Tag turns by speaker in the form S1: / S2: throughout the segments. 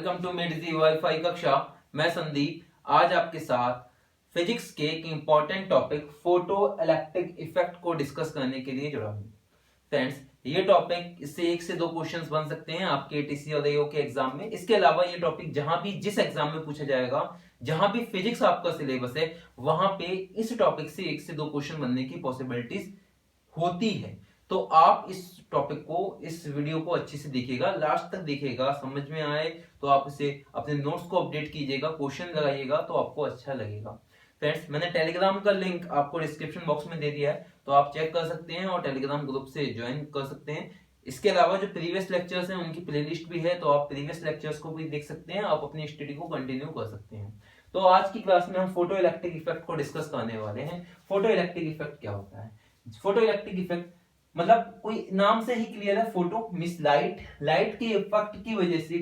S1: Welcome to मेडिजी wifi कक्षा। मैं संदीप आज आपके साथ फिजिक्स के एक important topic photo electric effect को डिस्कस करने के लिए जुड़ा हूँ। फ्रेंड्स, ये टॉपिक इससे 1 से 2 क्वेश्चंस बन सकते हैं आपके टीसी और एओ के एग्जाम में। इसके अलावा ये टॉपिक जहां भी जिस एग्जाम में पूछा जाएगा, जहां भी फिजिक्स आपका सिलेबस है, वहां पे इस टॉपिक से 1 से 2 क्वेश्चन बनने की पॉसिबिलिटीज होती है। तो आप इस टॉपिक को, इस वीडियो को अच्छे से देखिएगा, लास्ट तक देखिएगा। समझ में आए तो आप इसे अपने नोट्स को अपडेट कीजिएगा, क्वेश्चन लगाइएगा तो आपको अच्छा लगेगा। फ्रेंड्स, मैंने टेलीग्राम का लिंक आपको डिस्क्रिप्शन बॉक्स में दे दिया है, तो आप चेक कर सकते हैं और टेलीग्राम ग्रुप से ज्वाइन कर सकते हैं। इसके अलावा जो प्रीवियस लेक्चर्स हैं उनकी प्लेलिस्ट भी है, तो आप प्रीवियस लेक्चर्स को भी देख सकते हैं, आप अपनी स्टडी को कंटिन्यू कर सकते हैं। तो आज की क्लास में हम फोटो इलेक्ट्रिक इफेक्ट को डिस्कस करने वाले हैं। फोटो इलेक्ट्रिक इफेक्ट क्या होता है? फोटो इलेक्ट्रिक इफेक्ट मतलब कोई नाम से ही क्लियर है, फोटो मींस लाइट, लाइट के इफेक्ट की वजह से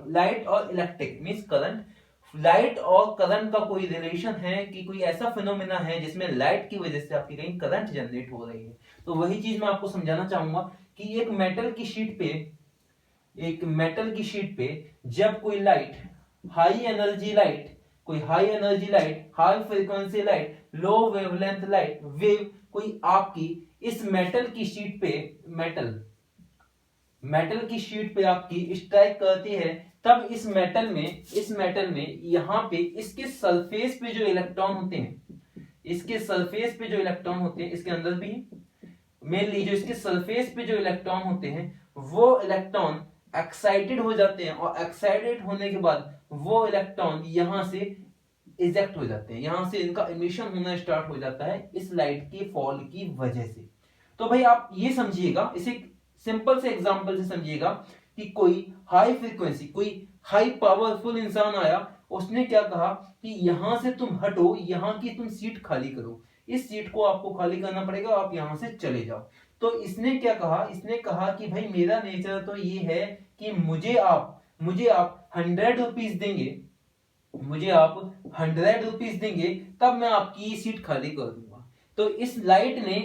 S1: लाइट और इलेक्ट्रिक मींस करंट, लाइट और करंट का कोई रिलेशन है कि कोई ऐसा फिनोमेना है जिसमें लाइट की वजह से आपकी कहीं करंट जनरेट हो रही है। तो वही चीज मैं आपको समझाना चाहूंगा कि एक मेटल की शीट पे जब कोई light, high energy light, high frequency light, low wavelength light, wave कोई आपकी इस मेटल की शीट पे आपकी स्ट्राइक करती है, तब इस मेटल में यहां पे इसके सरफेस पे जो इलेक्ट्रॉन होते हैं, इसके अंदर भी मेनली जो इसके सरफेस पे जो इलेक्ट्रॉन होते हैं, वो इलेक्ट्रॉन एक्साइटेड हो जाते हैं, और एक्साइटेड होने के बाद वो इलेक्ट्रॉन यहां से इजेक्ट हो जाते हैं, यहां से इनका इमिशन होना स्टार्ट हो जाता है इस लाइट के फॉल की वजह से। तो भाई आप ये समझिएगा, इसे सिंपल से एग्जांपल से समझिएगा कि कोई हाई फ्रीक्वेंसी, कोई हाई पावरफुल इंसान आया, उसने क्या कहा कि यहां से तुम हटो, यहां की तुम सीट खाली करो, इस सीट को आपको खाली करना पड़ेगा, आप यहां से चले जाओ। तो इसने क्या कहा? इसने कहा कि भाई मेरा नेचर तो ये है कि मुझे आप 100 रुपीज देंगे, तब मैं आपकी सीट खाली कर दूंगा। तो इस लाइट ने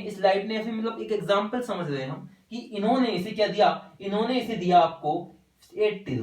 S1: ऐसे मतलब एक एग्जांपल समझ रहे हैं हम कि इन्होंने इसे क्या दिया, इन्होंने इसे दिया आपको 80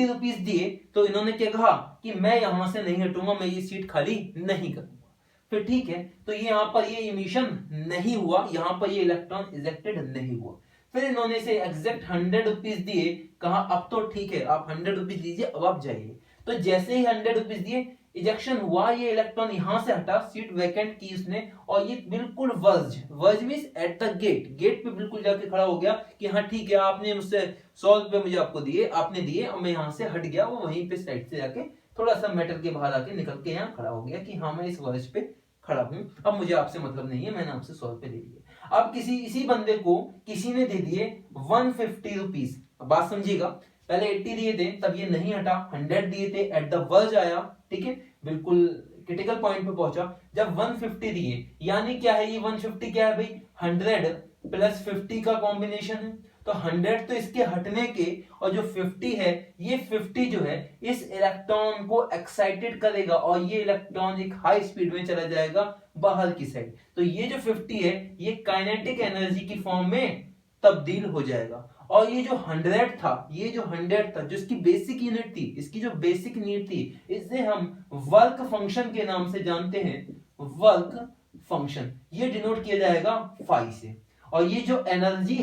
S1: रुपीज दिए। तो इन्होंने क्या कहा कि मैं यहां से नहीं हटूंगा, मैं ये सीट खाली नहीं करूंगा। फिर ठीक है, तो ये यहां पर ये इमिशन नहीं हुआ, यहां पर ये इलेक्ट्रॉन इजेक्टेड नहीं हुआ। फिर इन्होंने इसे एग्जैक्ट 100 रुपीज दिए, कहा अब तो ठीक है, आप 100 रुपीज लीजिए, अब आप जाइए। तो जैसे ही 100 रुपीज दिए, इजेक्शन हुआ, ये इलेक्ट्रॉन यहां से हटा, सीट वैकेंट की उसने, और ये बिल्कुल verge means at the gate पे बिल्कुल जाके खड़ा हो गया कि हाँ ठीक है, आपने मुझसे 100 रुपए मुझे आपको दिए, आपने दिए, अब मैं यहां से हट गया। वो वहीं पे साइड से जाके थोड़ा सा मेटल के बाहर आके निकल के यहाँ खड़ा हो गया कि हाँ मैं इस वर्ज पे खड़ा हूं, अब मुझे आपसे मतलब नहीं है, मैंने आपसे 100 रुपए ले लिए। अब इसी बंदे को किसी ने दे दिए 150 रुपीज। बात समझिएगा, पहले 80 दिए थे, तब ये नहीं हटा, 100 दिए थे, एट द वर्ज आया, ठीक है, बिल्कुल क्रिटिकल पॉइंट पे पहुंचा। जब 150 दिए, यानी क्या है ये 150 क्या है भाई? 100 प्लस 50 का कॉम्बिनेशन है। तो 100 तो इसके हटने के, और जो 50 है, ये 50 जो है इस इलेक्ट्रॉन को एक्साइटेड करेगा, और ये इलेक्ट्रॉन एक हाई स्पीड में चला जाएगा बाहर की साइड। तो ये जो 50 है, ये काइनेटिक एनर्जी की फॉर्म में तब्दील हो जाएगा। और ये जो 100 था, जो इसकी बेसिक यूनिट थी, इसकी जो बेसिक यूनिट थी, इसे हम वर्क फंक्शन के नाम से जानते हैं। वर्क फंक्शन ये डिनोट किया जाएगा फाई से। और ये जो एनर्जी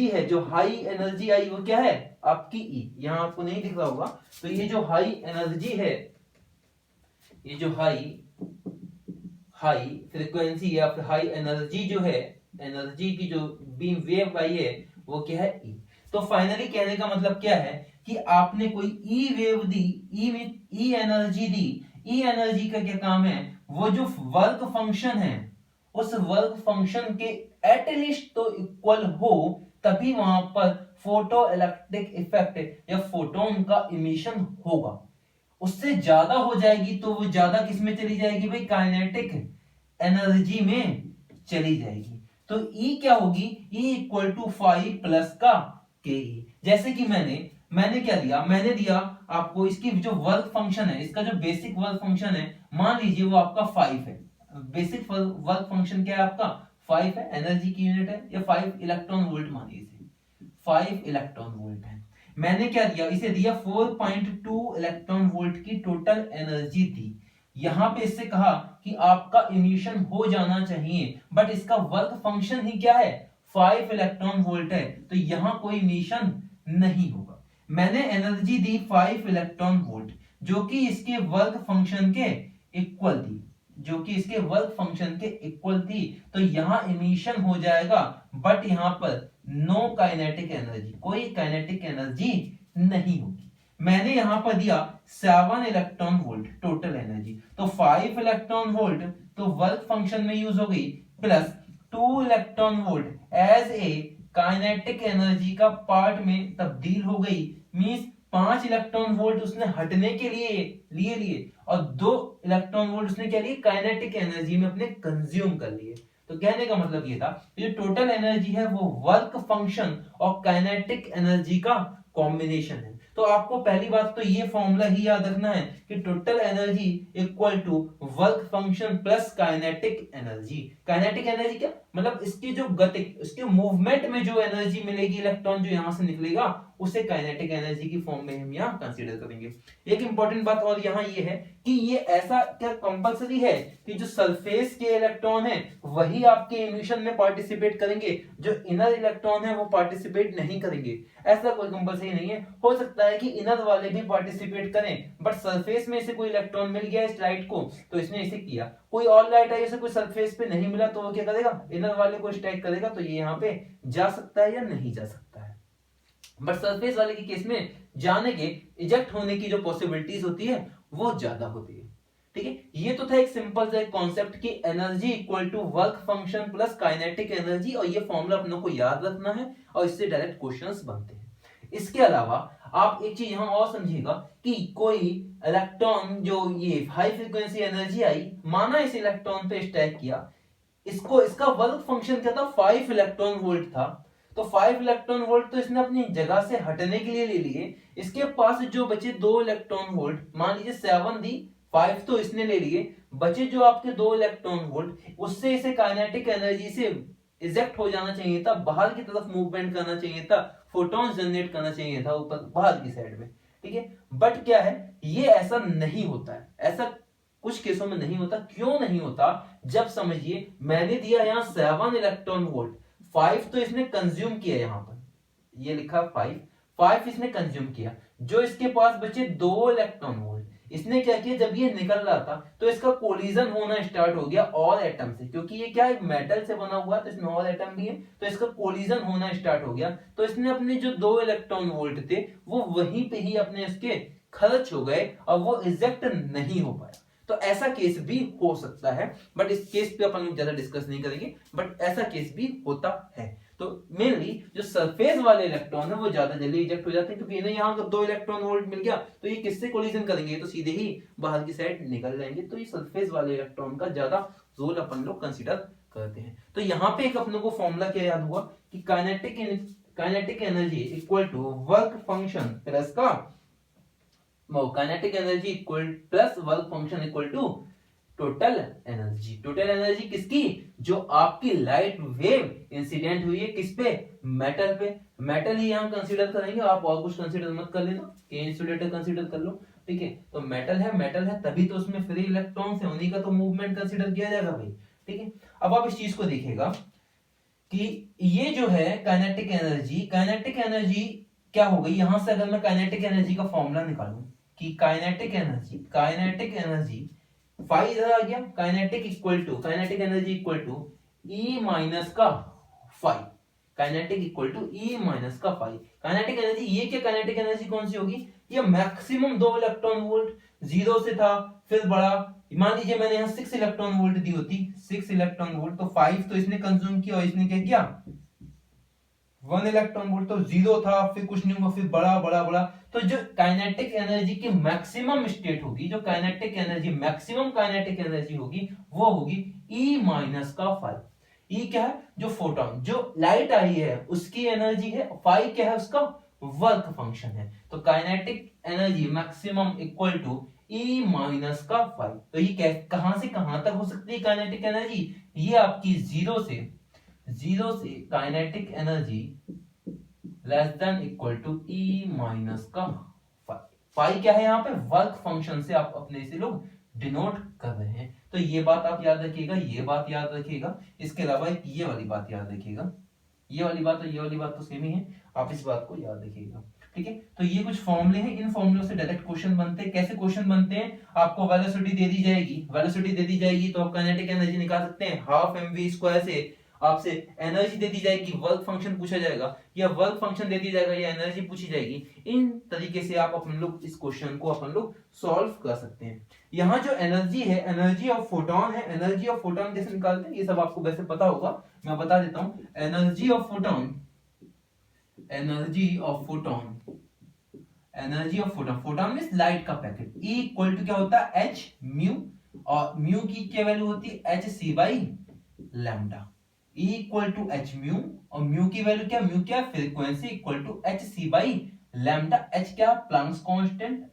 S1: है, जो हाई एनर्जी आई, वो क्या है? आपकी ई। यहां आपको नहीं दिख रहा होगा, तो ये जो हाई एनर्जी है, ये जो हाई फ्रीक्वेंसी या फिर हाई एनर्जी जो है, एनर्जी की जो बीम वेव आई है, वो क्या है? ई। तो फाइनली कहने का मतलब क्या है कि आपने कोई ई वेव दी, ई एनर्जी दी। ई एनर्जी का क्या काम है? वो जो वर्क फंक्शन है, उस वर्क फंक्शन के एटलीस्ट तो इक्वल हो, तभी वहां पर फोटो इलेक्ट्रिक इफेक्ट या फोटोन का इमिशन होगा। उससे ज्यादा हो जाएगी तो वो ज्यादा किस में चली जाएगी भाई? काइनेटिक एनर्जी में चली जाएगी। तो E क्या होगी? E इक्वल टू 5 प्लस का के। जैसे कि मैंने क्या दिया? मैंने दिया आपको इसकी जो वर्क फंक्शन है, इसका जो बेसिक वर्क फंक्शन है, मान लीजिए वो आपका 5 है। बेसिक वर्क फंक्शन क्या है आपका? 5 है, एनर्जी की यूनिट है, या 5 इलेक्ट्रॉन वोल्ट मानिए इसे, 5 इलेक्ट्रॉन वोल्ट है। मैंने क्या दिया, इसे दिया 4.2 इलेक्ट्रॉन वोल्ट की टोटल एनर्जी दी। यहां पे इससे कहा कि आपका इमिशन हो जाना चाहिए, बट इसका वर्क फंक्शन ही क्या है, 5 इलेक्ट्रॉन वोल्ट है, तो यहां कोई इमिशन नहीं होगा। मैंने एनर्जी दी 5 इलेक्ट्रॉन वोल्ट, जो कि इसके वर्क फंक्शन के इक्वल थी, जो कि इसके वर्क फंक्शन के इक्वल थी, तो यहां इमिशन हो जाएगा, बट यहां पर नो काइनेटिक एनर्जी, कोई काइनेटिक एनर्जी नहीं होगी। मैंने यहां पर दिया 7 इलेक्ट्रॉन वोल्ट टोटल एनर्जी, तो 5 इलेक्ट्रॉन वोल्ट तो वर्क फंक्शन में यूज हो गई, plus 2 electron volt as a kinetic energy का पार्ट में तब्दील हो गई। मींस 5 इलेक्ट्रॉन वोल्ट उसने हटने के लिए और 2 इलेक्ट्रॉन वोल्ट उसने क्या लिए, काइनेटिक एनर्जी में अपने कंज्यूम कर लिए। तो कहने का मतलब ये था, ये टोटल एनर्जी है वो वर्क फंक्शन और काइनेटिक एनर्जी का कॉम्बिनेशन है। तो आपको पहली बात तो ये फॉर्मूला ही याद रखना है कि total energy equal to work function plus kinetic energy. Kinetic energy क्या मतलब, इसकी जो गति, इसके मूवमेंट में जो एनर्जी मिलेगी, इलेक्ट्रॉन जो यहां से निकलेगा, उसे काइनेटिक एनर्जी की फॉर्म में हम यहां कंसीडर करेंगे। एक इंपॉर्टेंट बात और यहां ये है कि ये ऐसा क्या कंपलसरी है कि जो सरफेस के इलेक्ट्रॉन है वही आपके इमिशन में पार्टिसिपेट करेंगे, जो इनर इलेक्ट्रॉन है वो पार्टिसिपेट नहीं करेंगे? ऐसा कोई कंपलसरी नहीं है। हो सकता है कि इनर वाले भी पार्टिसिपेट करें, बट सरफेस में से कोई इलेक्ट्रॉन मिल गया इस लाइट को तो इसने इसे किया, कोई और लाइट आई उसे कोई सरफेस पे नहीं मिला तो वो क्या करेगा, इनर वाले को स्ट्राइक करेगा, तो ये यहाँ पे जा सकता है या नहीं जा सकता है। बट सरफेस वाले के केस में जाने के, इजेक्ट होने की जो पॉसिबिलिटीज होती है वो ज्यादा होती है। ठीक है, ये तो था एक सिंपल सा कॉन्सेप्ट कि energy equal to work function plus kinetic energy, और ये फॉर्मूला अपनों को याद रखना है और इससे डायरेक्ट क्वेश्चंस बनते हैं। इसके अलावा आप एक चीज यहां और समझिएगा कि कोई इलेक्ट्रॉन जो ये हाई फ्रीक्वेंसी एनर्जी आई, माना इस इलेक्ट्रॉन पे स्टैक किया, इसको इसका वर्क फंक्शन क्या था, 5 इलेक्ट्रॉन वोल्ट था, तो 5 इलेक्ट्रॉन वोल्ट तो इसने अपनी जगह से हटने के लिए ले लिए। इसके पास जो बचे 2 इलेक्ट्रॉन वोल्ट, मान लीजिए 7 दी, 5 तो इसने ले लिए, बचे जो आपके 2 इलेक्ट्रॉन वोल्ट, उससे इसे काइनेटिक एनर्जी से इजेक्ट हो जाना चाहिए था, बाहर की तरफ मूवमेंट करना चाहिए था, फोटॉन्स जनरेट करना चाहिए था ऊपर बाहर की साइड में। ठीक है, बट क्या है, ये ऐसा नहीं होता है, ऐसा कुछ केसों में नहीं होता। क्यों नहीं होता, जब समझिए मैंने दिया यहां 7 इलेक्ट्रॉन वोल्ट, 5 तो इसने कंज्यूम किया, यहां पर ये लिखा 5 इसने कंज्यूम किया, जो इसके पास बचे 2 इलेक्ट्रॉन वोल्ट, इसने क्या किया, जब ये निकल रहा था तो इसका कोलिजन होना स्टार्ट हो गया और एटम से, क्योंकि ये क्या है, मेटल से बना हुआ है तो इसमें और एटम भी है, तो इसका कोलिजन होना स्टार्ट हो गया, तो इसने अपने जो 2 इलेक्ट्रॉन वोल्ट थे वो वहीं पे ही अपने इसके खर्च हो गए और वो इजेक्ट नहीं हो पाया। तो ऐसा केस भी हो सकता है, बट इस केस पे अपन ज्यादा डिस्कस नहीं करेंगे, बट ऐसा केस भी होता है। तो मेनली जो सरफेस वाले इलेक्ट्रॉन है वो ज्यादा जल्दी इजेक्ट हो जाते हैं, क्योंकि इन्हें यहाँ 2 इलेक्ट्रॉन वोल्ट मिल गया तो ये किससे कोलिजन करेंगे, तो सीधे ही बाहर की साइड निकल जाएंगे। तो ये सरफेस वाले इलेक्ट्रॉन का ज्यादा रोल अपन लोग कंसिडर करते हैं। तो यहाँ पे एक अपनों को फॉर्मूला क्या याद हुआ कि kinetic energy equal to work function plus का kinetic energy equal plus work function equal to total energy. Total energy किसकी, जो आपकी लाइट वेव इंसिडेंट हुई है किस पे, मेटल पे, मेटल ही यहां कंसीडर करेंगे, आप और कुछ कंसीडर मत कर लेना, के इंसुलेटर कंसीडर कर लो। ठीक है, तो मेटल है तभी तो उसमें फ्री इलेक्ट्रॉन्स है, उन्हीं का तो मूवमेंट कंसीडर किया जाएगा भाई। ठीक है, अब आप इस चीज को देखिएगा कि ये जो है काइनेटिक एनर्जी क्या हो गई, यहां से अगर मैं काइनेटिक एनर्जी का फॉर्मूला निकालूं कि काइनेटिक एनर्जी फाइव इधर आ गया, kinetic energy equal to E minus का five, kinetic equal to E minus का फाइव। काइनेटिक एनर्जी, ये क्या काइनेटिक एनर्जी कौन सी होगी, ये मैक्सिमम 2 इलेक्ट्रॉन वोल्ट, 0 से था फिर बड़ा, मान लीजिए मैंने यहाँ 6 इलेक्ट्रॉन वोल्ट दी होती, 6 इलेक्ट्रॉन वोल्ट, तो 5 तो इसने कंज्यूम किया और इसने क्या किया 1 इलेक्ट्रॉन वोल्ट, तो 0 था फिर कुछ नहीं हुआ, फिर बड़ा बड़ा बड़ा, तो जो काइनेटिक एनर्जी की मैक्सिमम स्टेट होगी, जो मैक्सिमम काइनेटिक एनर्जी होगी वो होगी E माइनस का 5। ई क्या है, जो फोटोन, जो लाइट आई है उसकी एनर्जी है, 5 क्या है, उसका वर्क फंक्शन है, तो kinetic energy maximum equal to E minus का 5। तो ये कहां से कहां तक हो सकती है काइनेटिक एनर्जी, ये आपकी 0 से kinetic energy less than equal to E minus का पाई क्या है यहाँ पे, वर्क फंक्शन से आप अपने से लोग डिनोट कर रहे हैं। तो ये बात आप याद रखिएगा, ये बात याद रखिएगा। इसके अलावा एक ये वाली बात याद रखिएगा, ये वाली बात और ये वाली बात तो सेम ही है, आप इस बात को याद रखिएगा। ठीक है, तो ये कुछ फॉर्मूले हैं, इन फॉर्मूलों से डायरेक्ट क्वेश्चन बनते हैं। कैसे क्वेश्चन बनते हैं, आपको वेलोसिटी दे दी जाएगी, वेलोसिटी दे दी जाएगी तो आप काइनेटिक एनर्जी निकाल सकते हैं। हाफ mv² से आपसे एनर्जी दे दी जाएगी, वर्क फंक्शन पूछा जाएगा, या वर्क फंक्शन दे दी जाएगा या एनर्जी पूछी जाएगी। इन तरीके से आप अपन लोग इस क्वेश्चन को अपन लोग सॉल्व कर सकते हैं। यहाँ जो एनर्जी है, एनर्जी ऑफ फोटोन है, एनर्जी ऑफ फोटोन कैसे निकालते हैं ये सब आपको वैसे पता होगा, मैं बता देता हूं। Energy of photon, energy of photon, energy of photon, photon means light का पैकेट, E इक्वल टू क्या होता है h म्यू, और म्यू की क्या वैल्यू होती है h c by lambda. E equal to h mu, और म्यू की वैल्यू क्या, म्यू क्या frequency equal to h c by lambda. h क्या प्लैंक्स कांस्टेंट,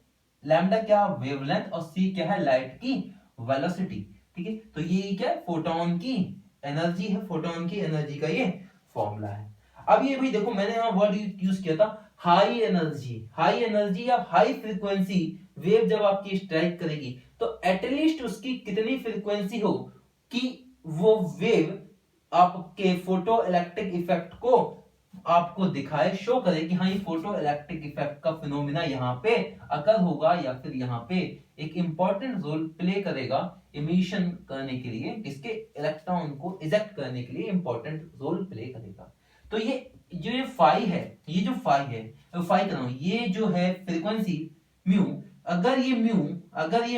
S1: लैम्डा क्या वेवलेंथ, और c क्या है लाइट की वेलोसिटी। ठीक है, तो ये क्या है फोटोन की एनर्जी है, फोटोन की एनर्जी का ये फॉर्मूला है। अब ये भी देखो मैंने यहाँ वर्ड यूज किया था हाई एनर्जी, हाई एनर्जी या हाई फ्रीक्वेंसी वेव जब आपकी स्ट्राइक करेगी तो एटलीस्ट उसकी कितनी फ्रीक्वेंसी हो कि वो वेव आपके फोटो इलेक्ट्रिक इफेक्ट को आपको दिखाए, शो करे कि हाँ ये फोटो इलेक्ट्रिक इफेक्ट का फिनोमिना यहाँ पे अकर होगा, या फिर यहाँ पे एक इंपॉर्टेंट रोल प्ले करेगा इमिशन करने के लिए, इसके इलेक्ट्रॉन को इजेक्ट करने के लिए इंपॉर्टेंट रोल प्ले करेगा। तो ये जो ये फाई है, ये जो फाई है, फाई कर रहा हूं, ये जो है फ्रीक्वेंसी म्यू, अगर ये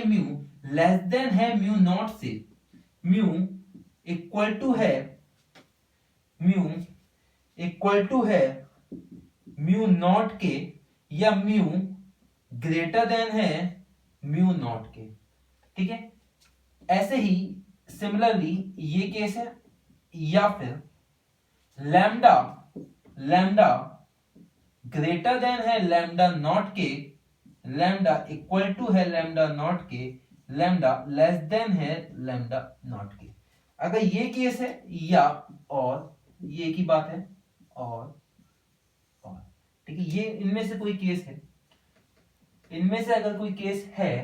S1: म्यू लेस देन है म्यू नॉट से, म्यू इक्वल टू है, म्यू इक्वल टू है म्यू नॉट के, या म्यू ग्रेटर देन है म्यू नॉट के। ठीक है, ऐसे ही सिमिलरली ये केस है, या फिर लैम्डा, लैम्डा ग्रेटर देन है लैम्डा नॉट के, लैम्डा इक्वल टू है लैम्डा नॉट के, लैम्डा लेस देन है लैम्डा नॉट के। अगर ये केस है, या और ये की बात है, और ठीक है, ये इनमें से कोई केस है, इनमें से अगर कोई केस है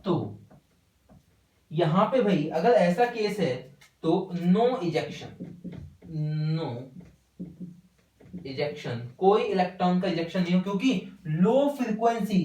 S1: तो यहां पे भाई अगर ऐसा केस है तो नो इजेक्शन, नो इजेक्शन, कोई इलेक्ट्रॉन का इजेक्शन नहीं हो, क्योंकि लो फ्रीक्वेंसी,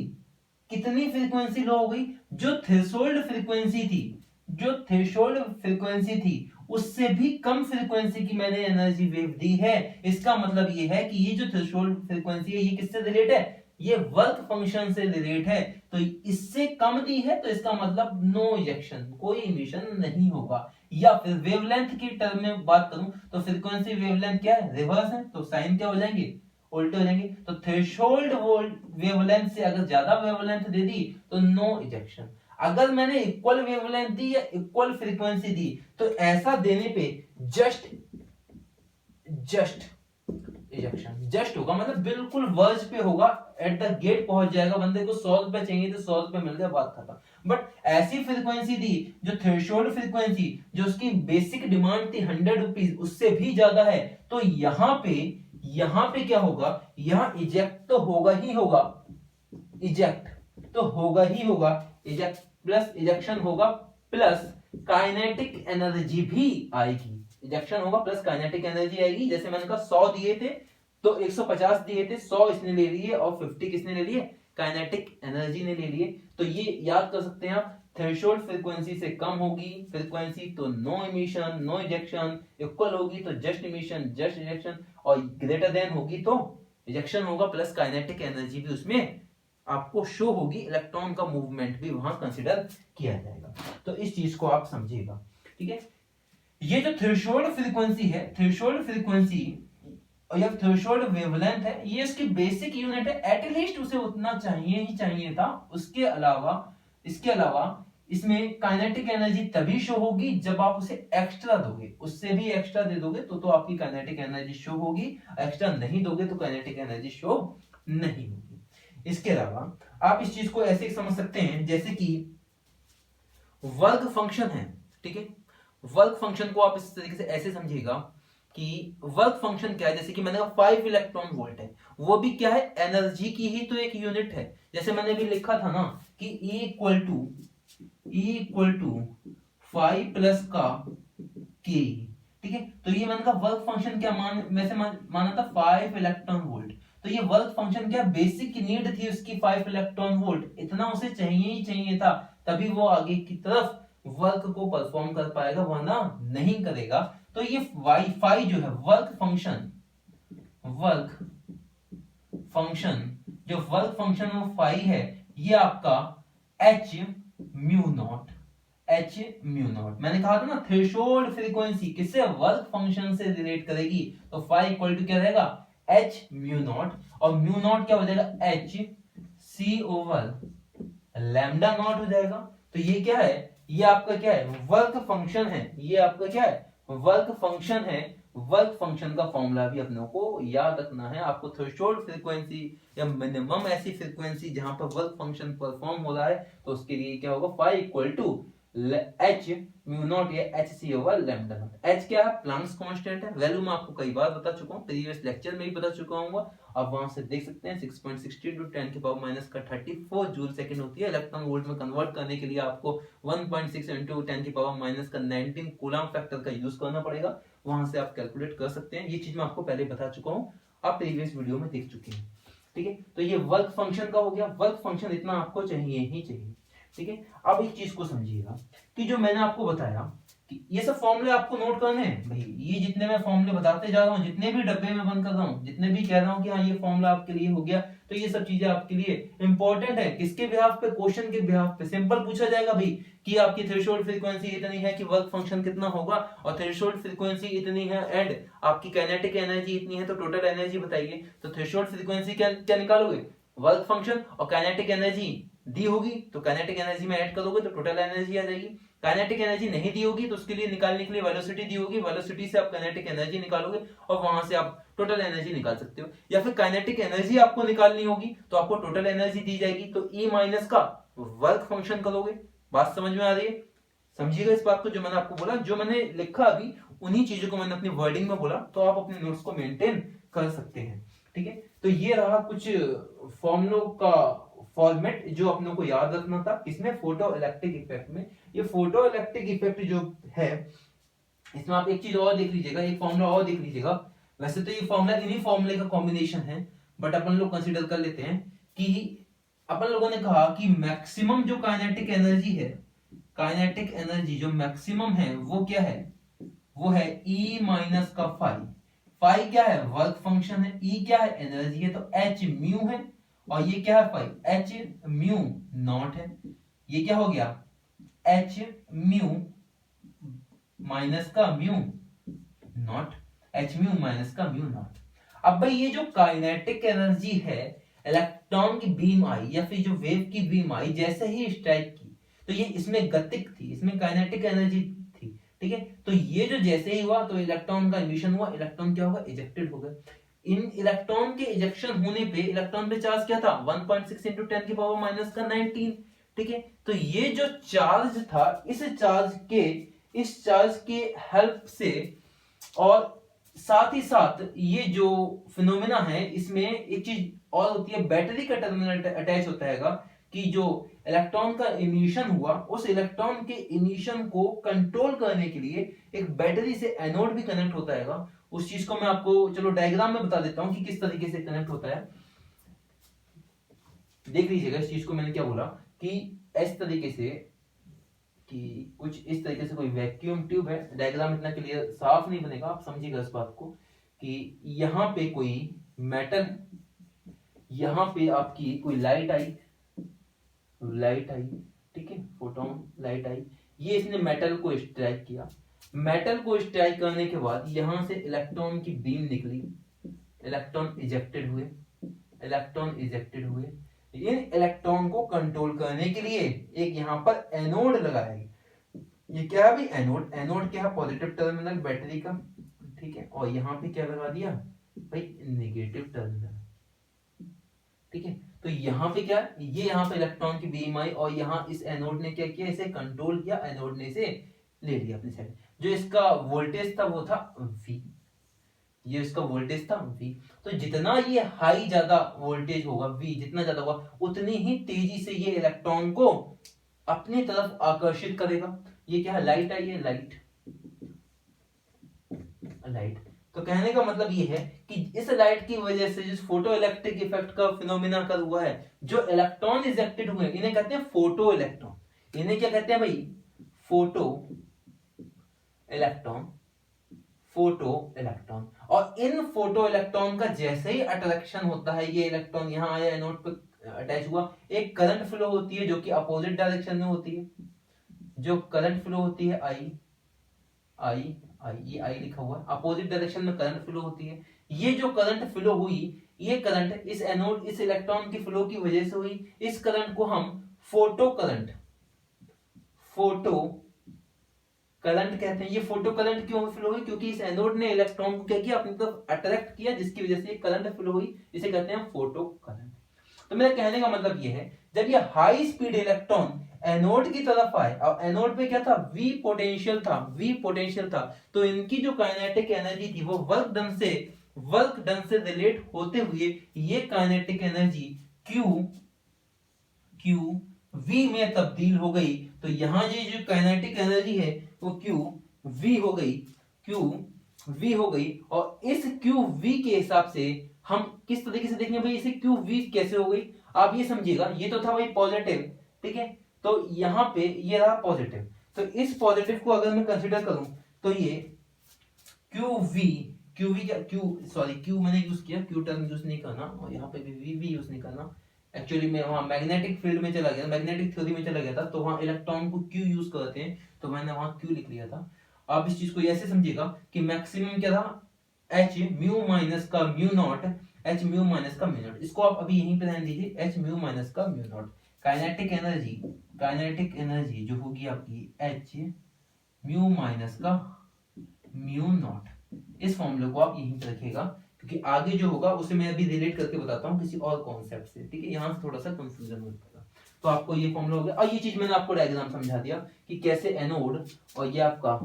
S1: कितनी फ्रीक्वेंसी लो हो गई, जो थ्रेशोल्ड फ्रीक्वेंसी थी, जो थ्रेशोल्ड फ्रीक्वेंसी थी उससे भी कम फ्रीक्वेंसी की मैंने एनर्जी वेव दी है। इसका मतलब ये है कि ये जो थ्रेशोल्ड फ्रीक्वेंसी है ये किससे रिलेट है, ये वर्क फंक्शन से रिलेट है। तो इससे कम दी है तो इसका मतलब नो इजेक्शन, कोई इमिशन नहीं होगा। या फिर वेवलेंथ की टर्म में बात करूं तो फ्रीक्वेंसी वेवलेंथ क्या है, रिवर्स है, तो साइन क्या हो जाएंगे, उल्टे हो जाएंगे। तो थ्रेशोल्ड वेवलेंथ से अगर ज्यादा वेवलेंथ दे दी तो नो इजेक्शन, अगर मैंने इक्वल वेवलेंथ दी या इक्वल फ्रीक्वेंसी दी तो ऐसा देने पे जस्ट इजेक्शन, जस्ट होगा, मतलब बिल्कुल वर्ज पे होगा, एट द गेट पहुंच जाएगा, बंदे को 100 रुपए चाहिए तो 100 रुपए मिल गया, बात खत्म। बट ऐसी फ्रीक्वेंसी दी जो थ्रेशोल्ड फ्रीक्वेंसी, जो उसकी बेसिक डिमांड थी 100 रुपीज, उससे भी ज्यादा है, तो यहाँ पे क्या होगा, यहाँ इजेक्ट तो होगा ही होगा, इजेक्ट तो होगा ही होगा, इजेक्ट प्लस इजेक्शन होगा, प्लस काइनेटिक एनर्जी भी आएगी, इजेक्शन होगा प्लस काइनेटिक एनर्जी आएगी। जैसे मैंने कहा 100 दिए थे तो 150 दिए थे, 100 इसने ले लिए और 50 किसने ले लिए, काइनेटिक एनर्जी ने ले लिए। तो ये याद कर सकते हैं आप, थ्रेशोल्ड फ्रीक्वेंसी से कम होगी फ्रीक्वेंसी तो no emission no ejection, equal होगी तो जस्ट इमिशन जस्ट इजेक्शन, और ग्रेटर देन होगी तो इजेक्शन होगा प्लस काइनेटिक एनर्जी भी उसमें आपको शो होगी, इलेक्ट्रॉन का मूवमेंट भी वहां कंसीडर किया जाएगा। तो इस चीज को आप समझिएगा। ठीक है, ये जो थ्रेशोल्ड फ्रीक्वेंसी है, थ्रेशोल्ड फ्रीक्वेंसी या थ्रेशोल्ड वेवलेंथ है, ये इसकी बेसिक यूनिट है, एटलीस्ट उसे उतना चाहिए था। इसके अलावा इसमें काइनेटिक एनर्जी तभी शो होगी जब आप उसे एक्स्ट्रा दोगे, उससे भी एक्स्ट्रा दे दोगे तो आपकी काइनेटिक एनर्जी शो होगी, एक्स्ट्रा नहीं दोगे तो काइनेटिक एनर्जी शो नहीं होगी। इसके अलावा आप इस चीज को ऐसे समझ सकते हैं जैसे कि वर्क फंक्शन है। ठीक है, वर्क फंक्शन को आप इस तरीके से ऐसे समझिएगा कि वर्क फंक्शन क्या है, जैसे कि मैंने कहा 5 इलेक्ट्रॉन वोल्ट है, वो भी क्या है, एनर्जी की ही तो एक यूनिट है। जैसे मैंने भी लिखा था ना कि E इक्वल टू 5 प्लस का के, ठीक है। तो ये मैंने कहा वर्क फंक्शन क्या माना था 5 इलेक्ट्रॉन वोल्ट। तो ये वर्क फंक्शन क्या बेसिक नीड थी उसकी 5 इलेक्ट्रॉन वोल्ट, इतना उसे चाहिए ही चाहिए था, तभी वो आगे की तरफ वर्क को परफॉर्म कर पाएगा, वरना नहीं करेगा। तो ये वाईफाई जो है वर्क फंक्शन जो वर्क फंक्शन ऑफ फाई है, ये आपका एच म्यू नॉट मैंने कहा था ना, थ्रेशोल्ड फ्रीक्वेंसी किससे, वर्क फंक्शन से रिलेट करेगी। तो फाई इक्वल टू क्या रहेगा, एच म्यू नॉट, और म्यू नॉट क्या हो जाएगा, एच सी ओवर लैम्डा नॉट हो जाएगा। तो ये क्या है, ये आपका क्या है, वर्क फंक्शन है, ये आपका क्या है, वर्क फंक्शन है। वर्क फंक्शन का फॉर्मूला भी अपनों को याद रखना है। आपको थ्रेशोल्ड फ्रीक्वेंसी या मिनिमम ऐसी फ्रीक्वेंसी जहां पर वर्क फंक्शन परफॉर्म हो रहा है, तो उसके लिए क्या होगा, phi equal to H mu not या H C over lambda not. H क्या है, प्लैंक्स कांस्टेंट है, वैल्यू मैं आपको कई बार बता चुका हूँ, प्रीवियस लेक्चर में भी बता चुका हूँ। आप वहां से देख सकते हैं 6.60 × 10⁻⁻34 जूल सेकंड होती है। इलेक्ट्रॉन वोल्ट में कन्वर्ट करने के लिए आपको 1.6 × 10⁻⁻19 कूलम फैक्टर का यूज करना पड़ेगा, वहां से आप कैलकुलेट कर सकते हैं। ये चीज मैं आपको पहले बता चुका हूँ, आप प्रीवियस वीडियो में देख चुके हैं, ठीक है। तो ये वर्क फंक्शन का हो गया, वर्क फंक्शन इतना आपको चाहिए ही चाहिए, ठीक है। अब एक चीज को समझिएगा कि जो मैंने आपको बताया कि ये सब फॉर्मूले आपको नोट करने हैं भाई, ये जितने मैं फॉर्मूले बताते जा रहा हूँ, जितने भी डब्बे में बंद कर रहा हूँ, जितने भी कह रहा हूँ कि हाँ ये फॉर्मूला आपके लिए हो गया, तो ये सब चीजें आपके लिए इंपॉर्टेंट है। किसके बिहाफ पे, क्वेश्चन के बिहाफ पे। सिंपल पूछा जाएगा भाई कि आपकी थ्रेशोल्ड फ्रीक्वेंसी इतनी है कि वर्क फंक्शन कितना होगा, और थ्रेशोल्ड फ्रीक्वेंसी इतनी है एंड आपकी काइनेटिक एनर्जी इतनी है, तो टोटल एनर्जी बताइए। तो थ्रेशोल्ड फ्रीक्वेंसी क्या क्या निकालोगे, वर्क फंक्शन, और काइनेटिक एनर्जी दी होगी तो काइनेटिक एनर्जी में ऐड करोगे तो टोटल एनर्जी आ जाएगी। काइनेटिक एनर्जी नहीं दी होगी तो उसके लिए निकालने के लिए वेलोसिटी दी होगी, वेलोसिटी से आप काइनेटिक एनर्जी निकालोगे और वहां से आप टोटल एनर्जी निकाल सकते हो। या फिर काइनेटिक एनर्जी आपको निकालनी होगी तो आपको टोटल एनर्जी दी जाएगी, तो E माइनस का वर्क फंक्शन करोगे। बात समझ में आ रही है, समझिएगा इस बात को। जो मैंने आपको बोला, जो मैंने लिखा अभी, उन्हीं चीजों को मैंने अपनी वर्डिंग में बोला, तो आप अपने नोट्स को मेंटेन कर सकते हैं, ठीक है। तो ये रहा कुछ फॉर्मुलों का फॉर्मेट जो अपनों को याद रखना था। इसमें फोटो इलेक्ट्रिक इफेक्ट में, ये फोटो इलेक्ट्रिक इफेक्ट जो है, इसमें आप एक चीज और देख लीजिएगा, एक फॉर्मूला और देख लीजिएगा। वैसे तो ये फॉर्मूला इन्हीं फॉर्मूले का कॉम्बिनेशन है, बट अपन लोग कंसीडर कर लेते हैं कि अपन लोगों ने कहा कि मैक्सिमम जो काइनेटिक एनर्जी है, काइनेटिक एनर्जी जो मैक्सिमम है वो क्या है, वो है E माइनस का फाई। फाई क्या है, वर्क फंक्शन है, E क्या है, एनर्जी है, तो H म्यू है, और ये क्या है फाई, H म्यू नॉट है। ये क्या हो गया, H म्यू माइनस का mu not, H mu minus का म्यू नॉट। अब भाई ये जो काइनेटिक एनर्जी है, इलेक्ट्रॉन की बीम आई या फिर जो वेव की बीम आई, जैसे ही स्ट्राइक की, तो ये इसमें गतिक थी, इसमें काइनेटिक एनर्जी थी, ठीक है। तो ये जो जैसे ही हुआ तो इलेक्ट्रॉन का इमिशन हुआ, इलेक्ट्रॉन क्या होगा, इजेक्टेड हो गया। इन इलेक्ट्रॉन के इजेक्शन होने पे इलेक्ट्रॉन पे चार्ज क्या था, 1.6 × 10⁻⁻19, ठीक है। तो ये जो चार्ज था, इस चार्ज के हेल्प से, और साथ ही साथ ये जो फिनोमेना है, इसमें एक चीज और होती है, बैटरी का टर्मिनल अटैच होता है कि जो इलेक्ट्रॉन का इमिशन हुआ, उस इलेक्ट्रॉन के इमिशन को कंट्रोल करने के लिए एक बैटरी से एनोड भी कनेक्ट होता है। उस चीज को मैं आपको चलो डायग्राम में बता देता हूं कि किस तरीके से कनेक्ट होता है। देख लीजिएगा इस चीज को, मैंने क्या बोला कि इस तरीके से, कि कुछ इस तरीके से कोई वैक्यूम ट्यूब है। डायग्राम इतना क्लियर साफ नहीं बनेगा, आप समझिएगा इस बात को कि यहां पे कोई मेटल, यहां पे आपकी कोई लाइट आई, ठीक है, फोटोन लाइट आई, ये इसने मेटल को स्ट्राइक किया। मेटल को स्ट्राइक करने के बाद यहां से इलेक्ट्रॉन की बीम निकली, इलेक्ट्रॉन इजेक्टेड हुए। इन इलेक्ट्रॉन को कंट्रोल करने के लिए एक यहां पर एनोड लगाया गया। ये क्या है भाई, एनोड क्या है, पॉजिटिव टर्मिनल बैटरी का, ठीक है। और यहां पे क्या लगा दिया भाई, नेगेटिव टर्मिनल, ठीक है। तो यहाँ पे क्या, ये यहाँ पे इलेक्ट्रॉन की बीम आई, और यहाँ इस एनोड ने क्या किया, इसे कंट्रोल किया, एनोड ने इसे ले लिया अपनी साइड। जो इसका वोल्टेज था वो था V, ये इसका वोल्टेज था V। तो जितना ये हाई ज्यादा वोल्टेज होगा V, जितना ज्यादा होगा उतनी ही तेजी से ये इलेक्ट्रॉन को अपनी तरफ आकर्षित करेगा। ये क्या है, लाइट है, ये लाइट। तो कहने का मतलब ये है कि इस लाइट की वजह से जिस फोटो इलेक्ट्रिक इफेक्ट का फिनोमिना कर हुआ है, जो इलेक्ट्रॉन इजेक्टेड हुए इन्हें कहते हैं फोटो इलेक्ट्रॉन। इन्हें क्या कहते हैं भाई, फोटो इलेक्ट्रॉन, फोटो इलेक्ट्रॉन। और इन फोटो इलेक्ट्रॉन का जैसे ही अट्रैक्शन होता है, ये इलेक्ट्रॉन यहां आया, एनोड पे अटैच हुआ, एक करंट फ्लो होती है जो कि अपोजिट डायरेक्शन में होती है। जो करंट फ्लो होती है आई, ये आई लिखा हुआ है, अपोजिट डायरेक्शन में करंट फ्लो होती है। ये जो करंट फ्लो हुई, ये करंट इस एनोड, इस इलेक्ट्रॉन की फ्लो की वजह से हुई। इस करंट को हम फोटो करंट कहते हैं। ये फोटो करंट क्यों फ्लो हुई, क्योंकि इस एनोड ने इलेक्ट्रॉन को क्या किया, अपनी तरफ अट्रैक्ट किया, जिसकी वजह से करंट फ्लो हुई। इसे कहते हैं फोटो करंट। तो मेरा कहने का मतलब ये है, जब ये हाई स्पीड इलेक्ट्रॉन एनोड की तरफ आए, और एनोड पे क्या था, V पोटेंशियल था, तो इनकी जो काइनेटिक एनर्जी थी वो वर्क डन से रिलेट होते हुए ये काइनेटिक एनर्जी Q V में तब्दील हो गई। तो यहां ये जो काइनेटिक एनर्जी है वो Q V हो गई। और इस Q V के हिसाब से हम किस तरीके से देखेंगे भाई, इसे Q V कैसे हो गई, आप ये समझिएगा। ये तो था भाई पॉजिटिव, ठीक है, तो यहां पे ये रहा पॉजिटिव। तो इस पॉजिटिव को अगर मैं कंसीडर करूं तो ये Q मैंने यूज किया, Q टर्म यूज नहीं करना, और यहाँ पे भी V यूज नहीं करना। एक्चुअली मैं वहां मैग्नेटिक फील्ड में चला गया, मैग्नेटिक थ्योरी में चला गया था, तो वहां इलेक्ट्रॉन को Q यूज करते हैं, तो मैंने वहां Q लिख लिया था। आप इस चीज को ऐसे समझिएगा कि मैक्सिमम क्या था, H म्यू माइनस का म्यू नॉट, इसको आप अभी यहीं पे ध्यान दीजिए, H म्यू माइनस का म्यू नॉट। काइनेटिक एनर्जी जो होगी आपकी H म्यू माइनस का म्यू नॉट। इस फॉर्मूले को आप यहीं पे रखिएगा, क्योंकि आगे जो होगा उसे मैं अभी रिलेट करके बताता हूँ किसी और कॉन्सेप्ट से, ठीक है, यहाँ से थोड़ा सा कंफ्यूजन हो जाएगा। तो आपको ये फॉर्मूला हो गया, और ये चीज मैंने आपको डायग्राम समझा दिया कि कैसे एनोड और ये आपका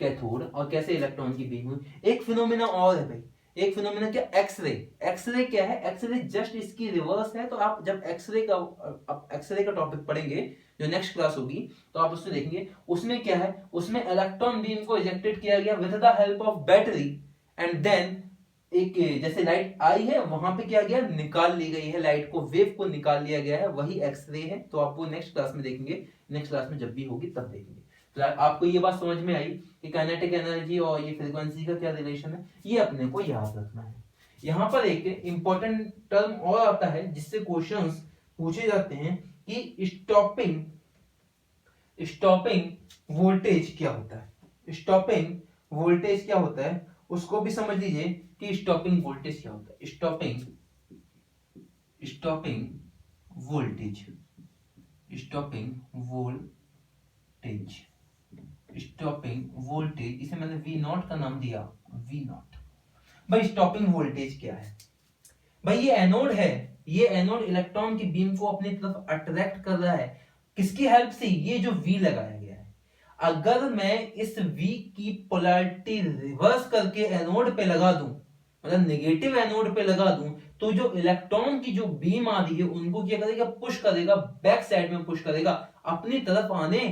S1: कैथोड और कैसे इलेक्ट्रॉन की बीम हुई। एक फिनोमिना और है भाई, एक फिनोमिना क्या, एक्सरे क्या है, एक्सरे जस्ट इसकी रिवर्स है। तो आप जब एक्सरे का टॉपिक पढ़ेंगे जो नेक्स्ट क्लास होगी, तो आप उसमें देखेंगे उसमें क्या है, उसमें इलेक्ट्रॉन बीम को इजेक्टेड किया गया with the help of battery, and then एक जैसे लाइट आई है वहां पे क्या गया, निकाल ली गई है, लाइट को, वेव को निकाल लिया गया है, वही एक्सरे है। तो आप वो नेक्स्ट क्लास में देखेंगे, नेक्स्ट क्लास में जब भी होगी तब देखेंगे। तो आपको ये बात समझ में आई कि काइनेटिक एनर्जी और ये फ्रीक्वेंसी का क्या रिलेशन है, ये अपने को याद रखना है। यहाँ पर एक इंपॉर्टेंट टर्म और आता है जिससे क्वेश्चंस पूछे जाते हैं कि स्टॉपिंग वोल्टेज क्या होता है। स्टॉपिंग वोल्टेज क्या होता है उसको भी समझ लीजिए कि स्टॉपिंग वोल्टेज क्या होता है। स्टॉपिंग वोल्टेज इसे मैंने V नॉट का नाम दिया, V नॉट। भाई स्टॉपिंग वोल्टेज क्या है, भाई ये एनोड है, ये एनोड इलेक्ट्रॉन की बीम को अपनी तरफ अट्रैक्ट कर रहा है, किसकी हेल्प से, ये जो V लगाया गया है। अगर मैं इस V की पोलैरिटी रिवर्स करके एनोड पे लगा दूं, मतलब नेगेटिव एनोड पे लगा दूं, तो जो इलेक्ट्रॉन की जो बीम आ रही है उनको क्या करेगा, पुश करेगा, बैक साइड में पुश करेगा, अपनी तरफ आने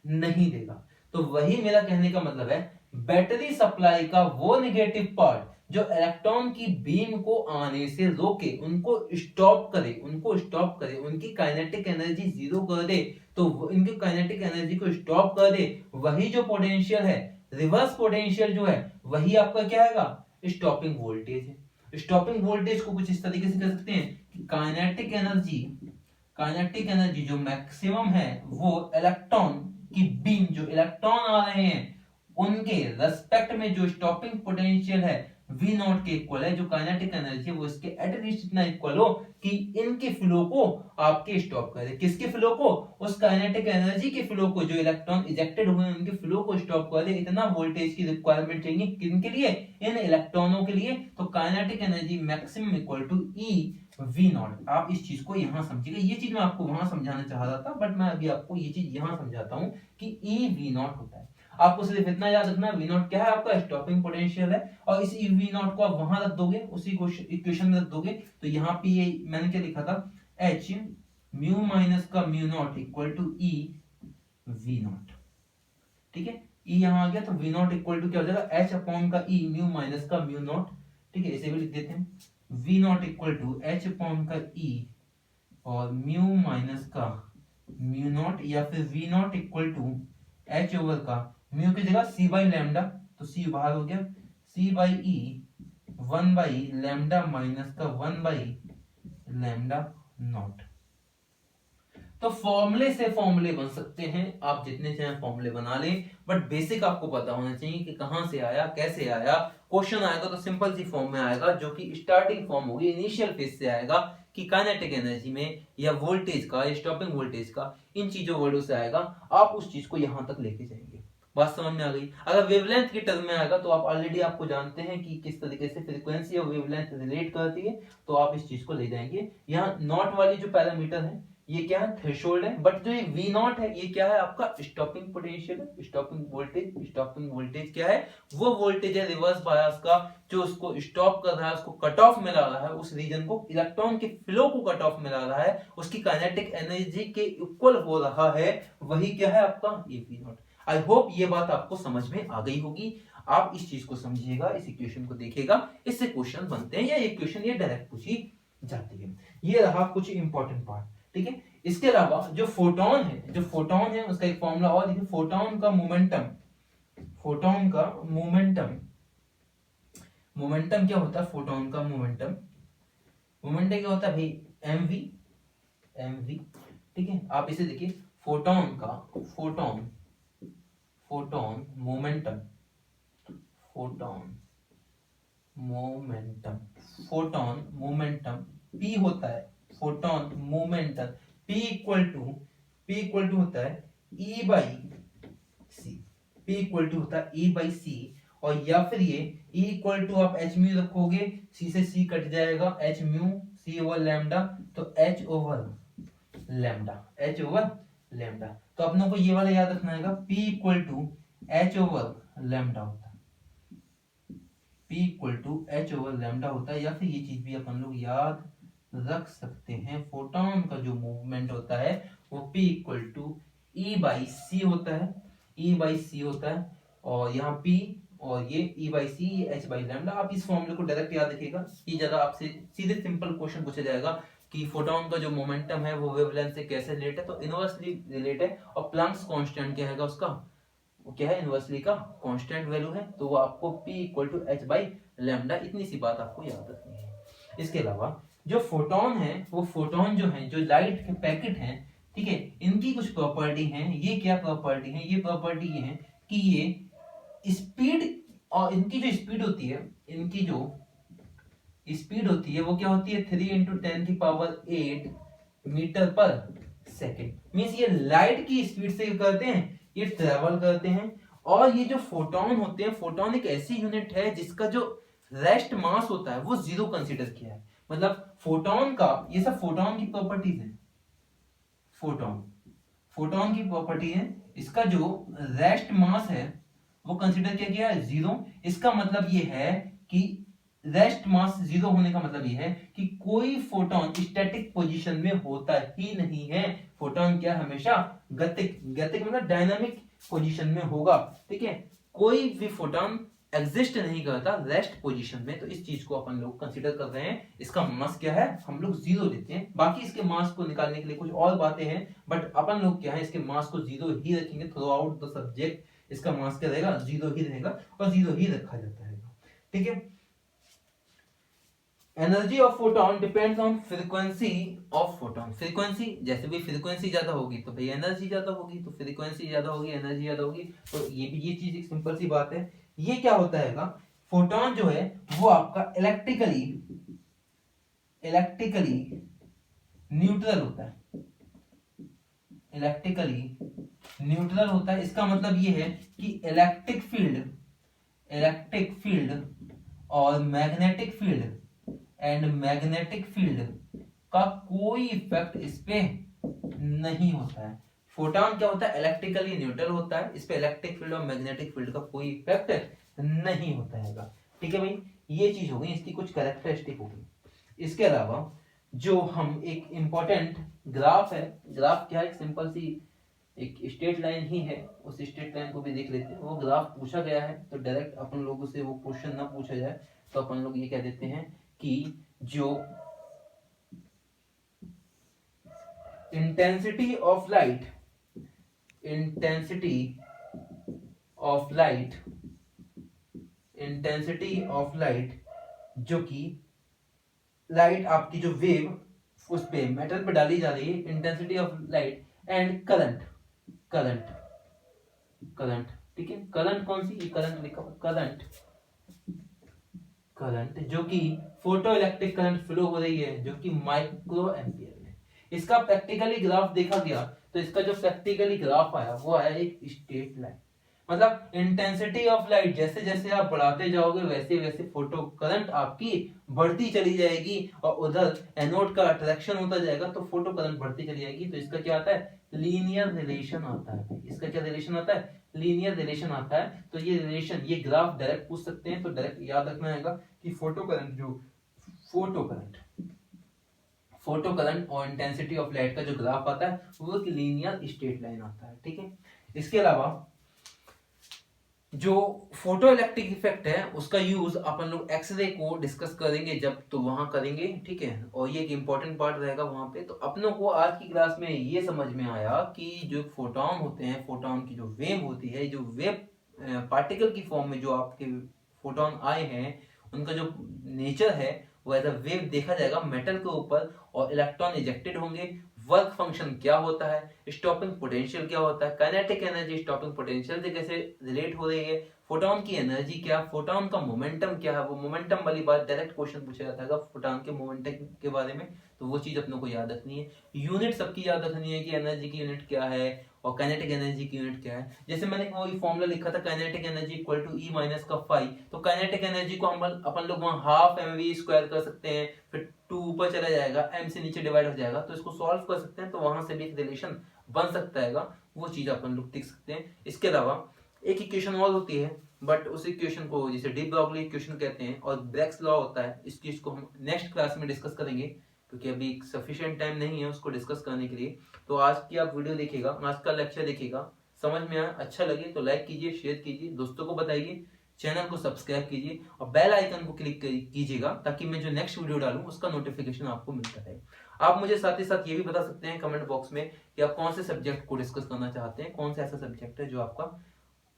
S1: नहीं देगा। तो वही मेरा कहने का मतलब है, बैटरी सप्लाई का वो नेगेटिव पार्ट जो इलेक्ट्रॉन की बीम को आने से रोके, उनको स्टॉप करे, उनकी काइनेटिक एनर्जी जीरो कर दे, तो इनकी काइनेटिक एनर्जी को स्टॉप कर दे, वही जो पोटेंशियल है, रिवर्स पोटेंशियल जो है, वही आपका क्या है, स्टॉपिंग वोल्टेज है। स्टॉपिंग वोल्टेज को कुछ इस तरीके से कह सकते हैं कि काइनेटिक एनर्जी जो मैक्सिमम है वो इलेक्ट्रॉन की बीम, जो इलेक्ट्रॉन आ रहे हैं उनके रेस्पेक्ट में जो स्टॉपिंग पोटेंशियल है V नॉट के इक्वल है, जो काइनेटिक एनर्जी है वो इसके एटलीस्ट इतना इक्वल हो कि इनके फ्लो को आपके स्टॉप कर दे। किसके फ्लो को, उस काइनेटिक एनर्जी के फ्लो को, जो इलेक्ट्रॉन इजेक्टेड हुए हैं उनके फ्लो को स्टॉप कर दे। इतना वोल्टेज की रिक्वायरमेंट चाहिए किनके लिए, इन इलेक्ट्रॉनों के लिए। तो kinetic energy maximum equal to E V naught. आप इस चीज को यहां समझिएगा, ये चीज मैं आपको वहां समझाना चाह रहा था, बट मैं अभी आपको ये चीज यहां समझाता हूं कि E V नॉट होता है। आपको सिर्फ इतना याद रखना है, वी नॉट क्या है आपका स्टॉपिंग पोटेंशियल है, और इस वी नॉट को आप वहां रख दोगे, उसी इक्वेशन में रख दोगे, तो यहाँ पे ये मैंने क्या लिखा था, एच म्यू माइनस का mu naught equal to E V naught, ठीक है, ई यहाँ आ गया, तो वी नॉट इक्वल टू क्या हो जाएगा, एच अपॉन का ई म्यू माइनस का म्यू नॉट, ठीक है, इसे भी लिख देते हैं, V naught equal to h upon का ई और म्यू माइनस का म्यू नॉट, या फिर V naught equal to h over का म्यू की जगह सी बाई लैम्डा, तो सी बाहर हो गया, C by E 1 by lambda minus का 1 बाई लैम्डा नॉट। तो फॉर्मूले से फॉर्मूले बन सकते हैं, आप जितने चाहें फॉर्मूले बना लें, बट बेसिक आपको पता होना चाहिए कि कहां से आया, कैसे आया। क्वेश्चन आएगा तो सिंपल सी फॉर्म में आएगा, जो कि स्टार्टिंग फॉर्म होगी, इनिशियल फेज से आएगा, कि काइनेटिक एनर्जी में या वोल्टेज का या स्टॉपिंग वोल्टेज का, इन चीजों वर्डों से आएगा, आप उस चीज को यहां तक लेके जाएंगे। बात समझ में आ गई। अगर वेवलेंथ की टर्म में आएगा तो आप ऑलरेडी आपको जानते हैं कि किस तरीके से फ्रीक्वेंसी और वेवलेंथ रिलेट करती है, तो आप इस चीज को ले जाएंगे। यहाँ नॉट वाली जो पैरामीटर है ये क्या है, थ्रेशोल्ड है, बट जो ये वी नॉट है ये क्या है आपका स्टॉपिंग पोटेंशियल है, स्टॉपिंग वोल्टेज। स्टॉपिंग वोल्टेज क्या है, वो वोल्टेज है रिवर्स बायस का, जो उसको स्टॉप कर रहा है, उसको कट ऑफ में ला रहा है, उस रीजन को, इलेक्ट्रॉन के फ्लो को कट ऑफ में ला रहा है, उसकी काइनेटिक एनर्जी के इक्वल हो रहा है, वही क्या है आपका ये वी नॉट। आई होप ये बात आपको समझ में आ गई होगी। आप इस चीज को समझिएगा, इस इक्वेशन को देखिएगा, इससे क्वेश्चन बनते हैं, या इक्वेशन ये डायरेक्ट पूछी जाती है। ये रहा कुछ इंपॉर्टेंट पार्ट, ठीक है। इसके अलावा जो फोटोन है, जो फोटोन है उसका एक फॉर्मूला और देखिए, फोटोन का मोमेंटम, फोटोन का मोमेंटम, मोमेंटम क्या होता है, फोटोन का मोमेंटम, मोमेंटम क्या होता है भाई, एमवी, एमवी, ठीक है। आप इसे देखिए, फोटोन का, photon, photon momentum, photon momentum, photon momentum p होता है, photon momentum p equal to होता है e by c, p equal to होता है e बाई सी, और या फिर ये e इक्वल टू आप h म्यू रखोगे, c से c कट जाएगा, h mu c over lambda, तो h over lambda, h over lambda. तो अपनों को ये वाला याद रखना है, p equal to h over lambda होता है, p equal to h over lambda होता है, या फिर ये चीज भी अपन लोग याद रख सकते हैं, फोटोन का जो मूवमेंट होता है वो p equal to e by C होता है, e बाई सी होता है, और यहाँ p और ये e बाई सी, ये h बाई लैम्डा। आप इस फॉर्मूले को डायरेक्ट याद रखिएगा, ये ज्यादा आपसे सीधे सिंपल क्वेश्चन पूछा जाएगा कि फोटोन का जो मोमेंटम है वो वेवलेंथ से कैसे रिलेट है, तो इनवर्सली रिलेट है, और प्लैंक्स कांस्टेंट क्या है उसका, वो क्या है, इनवर्सली का कांस्टेंट वैल्यू है, तो वो आपको p equal to h by lambda, इतनी सी बात आपको याद रखनी है। इसके अलावा जो फोटोन है, वो फोटोन जो है, जो लाइट के पैकेट हैं, ठीक है, इनकी कुछ प्रॉपर्टी है। ये क्या प्रॉपर्टी है, ये प्रॉपर्टी ये है कि ये स्पीड, और इनकी जो स्पीड होती है, इनकी जो स्पीड होती है वो क्या होती है, 3 इंटू 10 की पावर 8 मीटर पर सेकेंड। मीन्स ये लाइट की स्पीड से करते हैं, ये ट्रेवल करते हैं। और ये जो फोटोन होते हैं, फोटोन एक ऐसी यूनिट है जिसका जो रेस्ट मास होता है वो जीरो कंसीडर किया है, मतलब फोटोन का, ये सब फोटोन की प्रॉपर्टीज है, फोटोन, फोटोन की प्रॉपर्टी है, इसका जो रेस्ट मास है वो कंसीडर किया गया है जीरो। इसका मतलब ये है कि रेस्ट मास जीरो होने का मतलब ये है कि कोई फोटोन स्टैटिक पोजीशन में होता ही नहीं है, फोटोन क्या हमेशा गतिक, गतिक मतलब डायनामिक पोजीशन में होगा, ठीक है। कोई भी फोटोन एग्जिस्ट नहीं करता रेस्ट पोजीशन में, तो इस चीज को अपन लोग कंसीडर कर रहे हैं। इसका मास क्या है, हम लोग जीरो लेते हैं, बाकी इसके मास को निकालने के लिए कुछ और बातें हैं, बट अपन लोग क्या है, इसके मास को जीरो ही रखेंगे थ्रू आउट द सब्जेक्ट। इसका मास क्या रहेगा, जीरो ही रहेगा, और जीरो ही रखा जाता है, ठीक है। Energy of photon depends on frequency of photon. Frequency, जैसे भी फ्रीक्वेंसी ज्यादा होगी तो भाई एनर्जी ज्यादा होगी, तो फ्रीक्वेंसी ज्यादा होगी एनर्जी ज्यादा होगी, तो ये भी, ये चीज एक सिंपल सी बात है। ये क्या होता है, फोटोन जो है वो आपका इलेक्ट्रिकली न्यूट्रल होता है, इलेक्ट्रिकली न्यूट्रल होता है। इसका मतलब ये है कि इलेक्ट्रिक फील्ड और मैग्नेटिक फील्ड का कोई इफेक्ट इस पे नहीं होता है। फोटॉन क्या होता है, इलेक्ट्रिकली न्यूट्रल होता है, इस पे इलेक्ट्रिक फील्ड और मैग्नेटिक फील्ड का कोई इफेक्ट नहीं होता है। ठीक है भाई, ये चीज हो गई, इसकी कुछ कैरेक्टरिस्टिक होगी। इसके अलावा जो हम एक इंपॉर्टेंट ग्राफ है, ग्राफ क्या है, एक सिंपल सी एक स्ट्रेट लाइन ही है, उस स्ट्रेट लाइन को भी देख लेते हैं। वो ग्राफ पूछा गया है तो डायरेक्ट अपन लोगों से वो क्वेश्चन ना पूछा जाए तो अपन लोग ये कह देते हैं कि जो intensity of light, intensity of light, intensity of light, जो कि लाइट आपकी जो वेव उस पे मेटल पे डाली जा रही है, intensity of light and current, current, current, ठीक है, करंट कौन सी, करंट लिखा हुआ, करंट, करंट जो कि फोटो इलेक्ट्रिक करंट फ्लो हो रही है जो कि माइक्रो एम्पियर में। इसका प्रैक्टिकली ग्राफ देखा गया तो इसका जो प्रैक्टिकली ग्राफ आया वो आया एक स्ट्रेट लाइन, मतलब इंटेंसिटी ऑफ लाइट जैसे जैसे आप बढ़ाते जाओगे वैसे वैसे फोटो करंट आपकी बढ़ती चली जाएगी और उधर एनोड का अट्रैक्शन होता जाएगा तो फोटो करंट बढ़ती चली जाएगी। तो इसका क्या आता है, लीनियर रिलेशन आता है। इसका क्या रिलेशन आता है, लीनियर रिलेशन आता है। तो ये रिलेशन, ये ग्राफ डायरेक्ट पूछ सकते हैं, तो डायरेक्ट याद रखना है कि फोटो करंट, जो फोटो करंट, फोटो करंट और इंटेंसिटी ऑफ लाइट का जो ग्राफ आता है वो एक लीनियर स्ट्रेट लाइन आता है। ठीक है, इसके अलावा जो फोटो इलेक्ट्रिक इफेक्ट है उसका यूज अपन लोग एक्सरे को डिस्कस करेंगे जब तो वहां करेंगे। ठीक है, और ये एक इंपॉर्टेंट पार्ट रहेगा वहां पे। तो अपनों को आज की क्लास में ये समझ में आया कि जो फोटोन होते हैं, फोटोन की जो वेव होती है, जो वेव पार्टिकल की फॉर्म में जो आपके फोटोन आए हैं उनका जो नेचर है वो एज अ वेव देखा जाएगा मेटल के ऊपर, और इलेक्ट्रॉन इजेक्टेड होंगे। वर्क फंक्शन क्या होता है, स्टॉपिंग पोटेंशियल क्या होता है, काइनेटिक एनर्जी स्टॉपिंग पोटेंशियल से कैसे रिलेट हो रही है, फोटोन की एनर्जी क्या, फोटोन का मोमेंटम क्या है, वो मोमेंटम वाली बात डायरेक्ट क्वेश्चन पूछा जाता है फोटोन के मोमेंटम के बारे में। तो वो चीज अपनों को याद रखनी है। यूनिट सबकी याद रखनी है कि एनर्जी की यूनिट क्या है और काइनेटिक एनर्जी की यूनिट क्या है। जैसे मैंने वही फॉर्मूला लिखा था, kinetic energy equal to E minus का फाई, तो काइनेटिक एनर्जी को हम अपन लोग वहां हाफ mv स्क्वायर कर सकते हैं, फिर 2 ऊपर चला जाएगा, m से नीचे डिवाइड हो जाएगा, तो इसको सॉल्व कर सकते हैं, तो वहां से भी एक रिलेशन बन सकता है, वो चीज अपन लोग देख सकते हैं। इसके अलावा एक इक्वेशन और होती है, बट उस इक्वेशन को जिसे डी ब्रॉगली इक्वेशन कहते हैं और ब्रैक्स लॉ होता है, इस चीज को हम नेक्स्ट क्लास में डिस्कस करेंगे क्योंकि अभी सफिशिएंट टाइम नहीं है उसको डिस्कस करने के लिए। तो आज की आप वीडियो देखिएगा, आज का लेक्चर देखिएगा, समझ में आया, अच्छा लगे तो लाइक कीजिए, शेयर कीजिए, दोस्तों को बताइए, चैनल को सब्सक्राइब कीजिए और बेल आइकन को क्लिक कीजिएगा ताकि मैं जो नेक्स्ट वीडियो डालूं उसका नोटिफिकेशन आपको मिलता रहे। आप मुझे साथ ही साथ ये भी बता सकते हैं कमेंट बॉक्स में कि आप कौन से सब्जेक्ट को डिस्कस करना चाहते हैं, कौन सा ऐसा सब्जेक्ट है जो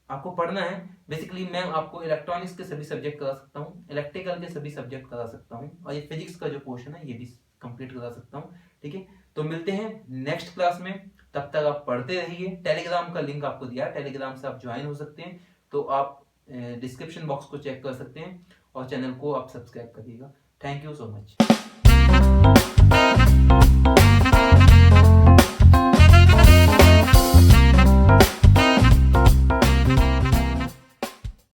S1: आपको पढ़ना है। बेसिकली मैं आपको इलेक्ट्रॉनिक्स के सभी सब्जेक्ट करा सकता हूँ, इलेक्ट्रिकल के सभी सब्जेक्ट करा सकता हूँ और ये फिजिक्स का जो पोर्शन है ये भी कंप्लीट करा सकता हूँ। ठीक है, तो मिलते हैं नेक्स्ट क्लास में, तब तक आप पढ़ते रहिए। टेलीग्राम का लिंक आपको दिया है, टेलीग्राम से आप ज्वाइन हो सकते हैं, तो आप डिस्क्रिप्शन बॉक्स को चेक कर सकते हैं और चैनल को आप सब्सक्राइब करिएगा। Thank you so much.